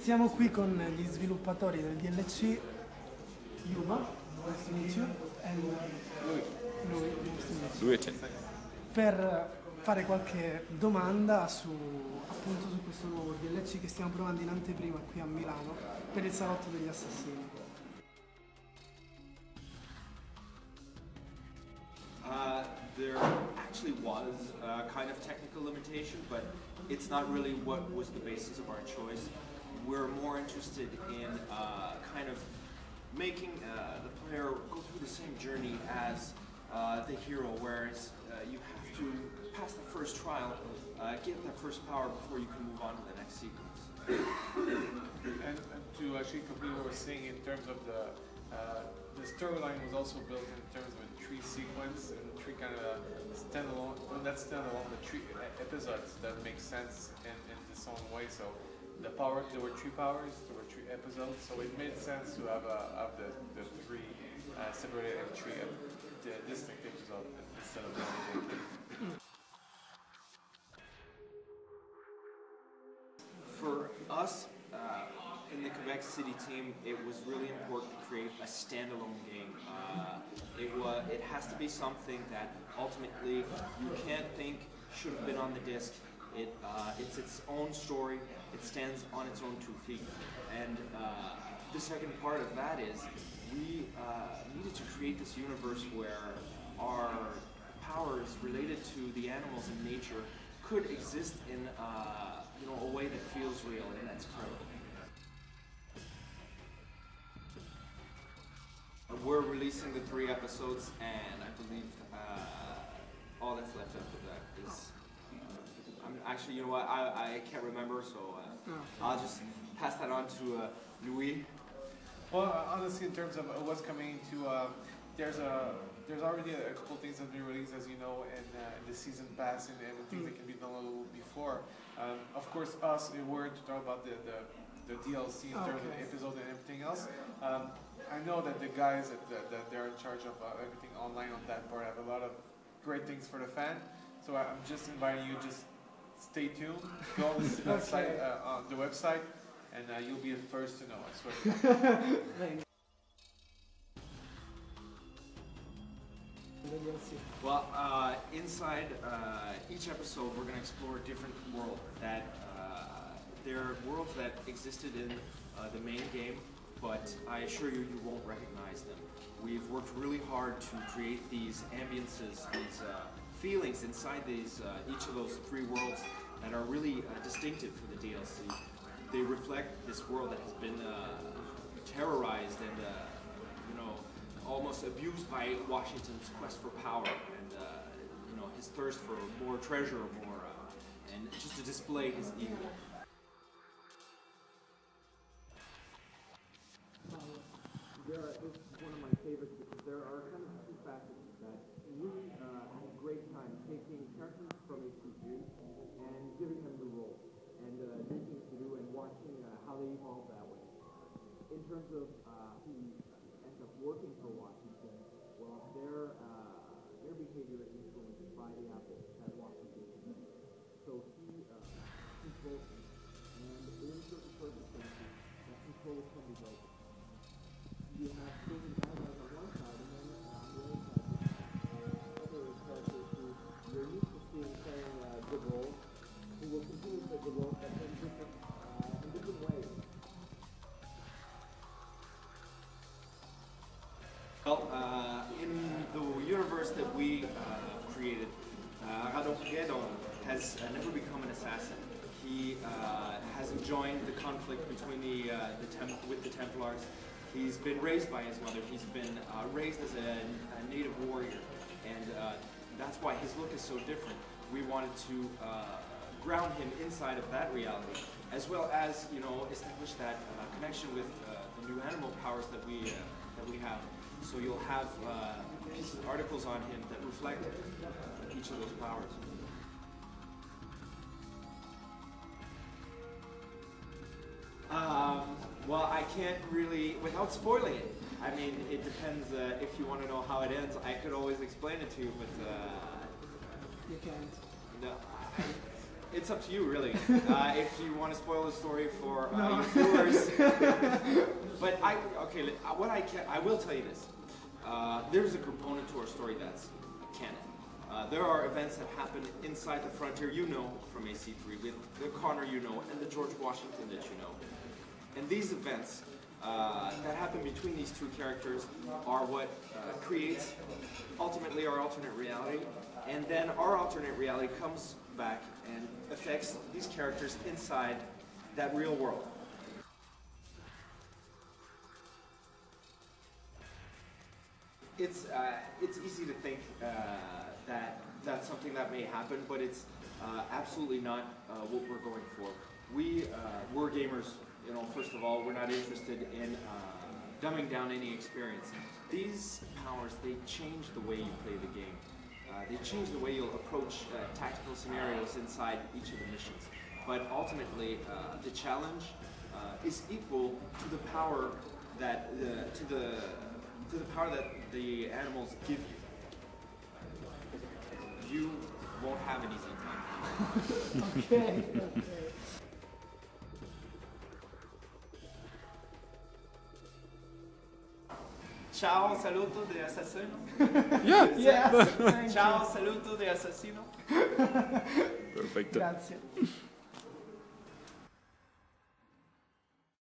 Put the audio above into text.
Siamo qui con gli sviluppatori del DLC, Hugo, nice to meet you, and Louis, nice to meet you, Louis-Etienne. per fare qualche domanda appunto su questo nuovo DLC che stiamo provando in anteprima qui a Milano per il Salotto degli Assassini. There actually was a kind of technical limitation, but it's not really what was the basis of our choice. We're more interested in kind of making the player go through the same journey as the hero, whereas you have to pass the first trial, get that first power before you can move on to the next sequence. And to actually complete what we're saying in terms of the storyline was also built in terms of a tree sequence and three kind of standalone. Well, that's standalone, the three episodes that make sense in its own way. So there were three powers, there were three episodes. So it made sense to have the three separated in three distinct episodes instead of one. For us, in the Quebec City team, it was really important to create a standalone game. It has to be something that ultimately you can't think should have been on the disc. It's its own story. It stands on its own 2 feet. And the second part of that is we needed to create this universe where our powers related to the animals in nature could exist in a way that feels real, and that's credible. We're releasing the 3 episodes, and I believe all that's left after that is. Actually, you know what? I can't remember, so I'll just pass that on to Louis. Well, honestly, in terms of what's coming to, there's already a couple things that have been released, as you know, in the season pass and things that can be downloadable before. Of course, we're to talk about the DLC in terms of the episode and everything else. I know that the guys that they're in charge of everything online on that part have a lot of great things for the fan. So I'm just inviting you, just stay tuned, go on the website, and you'll be the first to know, I swear. Well, inside each episode, we're going to explore a different world. There are worlds that existed in the main game, but I assure you, you won't recognize them. We've worked really hard to create these ambiences, these feelings inside each of those 3 worlds that are really distinctive for the DLC. They reflect this world that has been terrorized and almost abused by Washington's quest for power and his thirst for more treasure, and just to display his ego. This is one of my favorites because there are kind of 2 facets that we had a great time taking characters from HCG and giving them the role and new things to do and watching how they evolve that way. In terms of who ends up working for Washington, well, their behavior is influenced by the apples that Washington eats. So he controls them, and in certain circumstances, that control can be broken. You have proven allies on one side, and then on the other side, other characters who you're used to seeing playing good roles, who will continue to play good roles, but in different ways. Well, in the universe that we created, has never become an assassin. He hasn't joined the conflict between with the Templars. He's been raised by his mother. He's been raised as a native warrior, and that's why his look is so different. We wanted to ground him inside of that reality, as well as establish that connection with the new animal powers that we have. So you'll have articles on him that reflect each of those powers. Well, I can't really, without spoiling it. I mean, it depends if you want to know how it ends. I could always explain it to you, but... You can't. No. it's up to you, really. If you want to spoil the story for your viewers. But I will tell you this. There's a component to our story that's canon. There are events that happen inside the frontier, you know, from AC3, with the Connor you know, and the George Washington that you know. And these events that happen between these two characters are what creates, ultimately, our alternate reality. And then our alternate reality comes back and affects these characters inside that real world. It's easy to think that that's something that may happen, but it's absolutely not what we're going for. We're gamers, you know, first of all, we're not interested in dumbing down any experience. These powers, they change the way you play the game. They change the way you'll approach tactical scenarios inside each of the missions. But ultimately, the challenge is equal to the power that the animals give you. You won't have an easy time. Okay. Ciao, saluto de assassino. Yeah. Ciao, saluto de assassino. Perfetto. Grazie.